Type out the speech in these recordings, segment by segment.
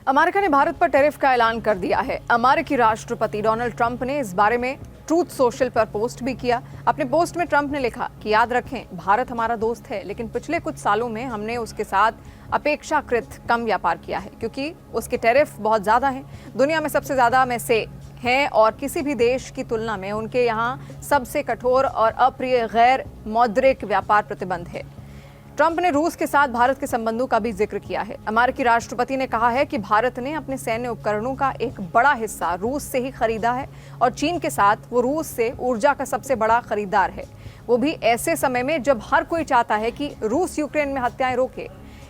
America ने भारत पर tariff का ऐलान कर दिया है। अमेरिकी राष्ट्रपति डोनाल्ड ट्रंप ने इस बारे में ट्रूथ सोशल पर पोस्ट भी किया। अपने पोस्ट में ट्रंप ने लिखा कि याद रखें, भारत हमारा दोस्त है, लेकिन पिछले कुछ सालों में हमने उसके साथ अपेक्षाकृत कम व्यापार किया है क्योंकि उसके टैरिफ बहुत ज्यादा हैं। दुनिया में सबसे ज्यादा में से हैं और किसी भी देश की तुलना में उनके यहाँ सबसे कठोर और अप्रिय गैर मौद्रिक व्यापार प्रतिबंध है। ट्रंप ने रूस के साथ भारत के संबंधों का भी जिक्र किया है। अमेरिकी राष्ट्रपति ने कहा है कि भारत ने अपने सैन्य उपकरणों का एक बड़ा हिस्सा रूस से ही खरीदा है और चीन के साथ वो रूस से ऊर्जा का सबसे बड़ा खरीदार है, वो भी ऐसे समय में जब हर कोई चाहता है कि रूस यूक्रेन में हत्याएं रोके।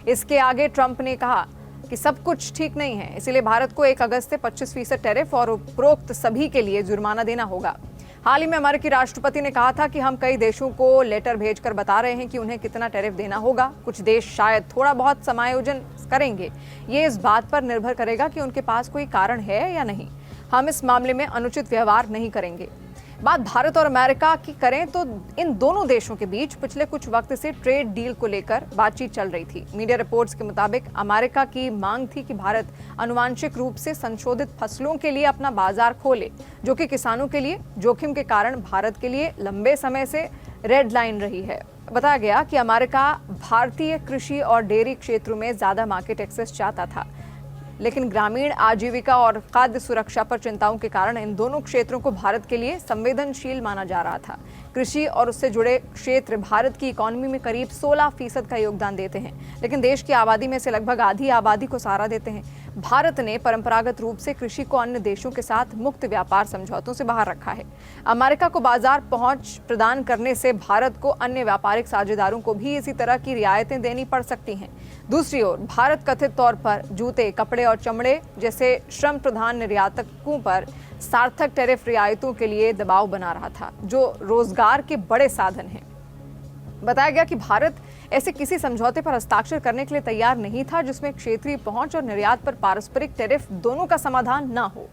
इसके आगे ट्रंप ने कहा कि सब कुछ ठीक नहीं है, इसीलिए भारत को 1 अगस्त से 25% टैरिफ और उपरोक्त सभी के लिए जुर्माना देना होगा। हाल ही में अमेरिकी राष्ट्रपति ने कहा था कि हम कई देशों को लेटर भेजकर बता रहे हैं कि उन्हें कितना टैरिफ देना होगा। कुछ देश शायद थोड़ा बहुत समायोजन करेंगे, ये इस बात पर निर्भर करेगा कि उनके पास कोई कारण है या नहीं। हम इस मामले में अनुचित व्यवहार नहीं करेंगे। बात भारत और अमेरिका की करें तो इन दोनों देशों के बीच पिछले कुछ वक्त से ट्रेड डील को लेकर बातचीत चल रही थी। मीडिया रिपोर्ट्स के मुताबिक अमेरिका की मांग थी कि भारत आनुवांशिक रूप से संशोधित फसलों के लिए अपना बाजार खोले, जो कि किसानों के लिए जोखिम के कारण भारत के लिए लंबे समय से रेड लाइन रही है। बताया गया कि अमेरिका भारतीय कृषि और डेयरी क्षेत्रों में ज्यादा मार्केट एक्सेस चाहता था, लेकिन ग्रामीण आजीविका और खाद्य सुरक्षा पर चिंताओं के कारण इन दोनों क्षेत्रों को भारत के लिए संवेदनशील माना जा रहा था। कृषि और उससे जुड़े क्षेत्र भारत की इकोनॉमी में करीब 16% का योगदान देते हैं, लेकिन देश की आबादी में से लगभग आधी आबादी को सहारा देते हैं। भारत ने परंपरागत रूप से कृषि को अन्य देशों के साथ मुक्त व्यापार समझौतों से बाहर रखा है। अमेरिका को बाजार पहुंच प्रदान करने से भारत को अन्य व्यापारिक साझेदारों को भी इसी तरह की रियायतें देनी पड़ सकती हैं। दूसरी ओर भारत कथित तौर पर जूते, कपड़े और चमड़े जैसे श्रम प्रधान निर्यातकों पर सार्थक टैरिफ रियायतों के लिए दबाव बना रहा था, जो रोजगार के बड़े साधन हैं। बताया गया कि भारत ऐसे किसी समझौते पर हस्ताक्षर करने के लिए तैयार नहीं था जिसमें क्षेत्रीय पहुंच और निर्यात पर पारस्परिक टैरिफ दोनों का समाधान न हो।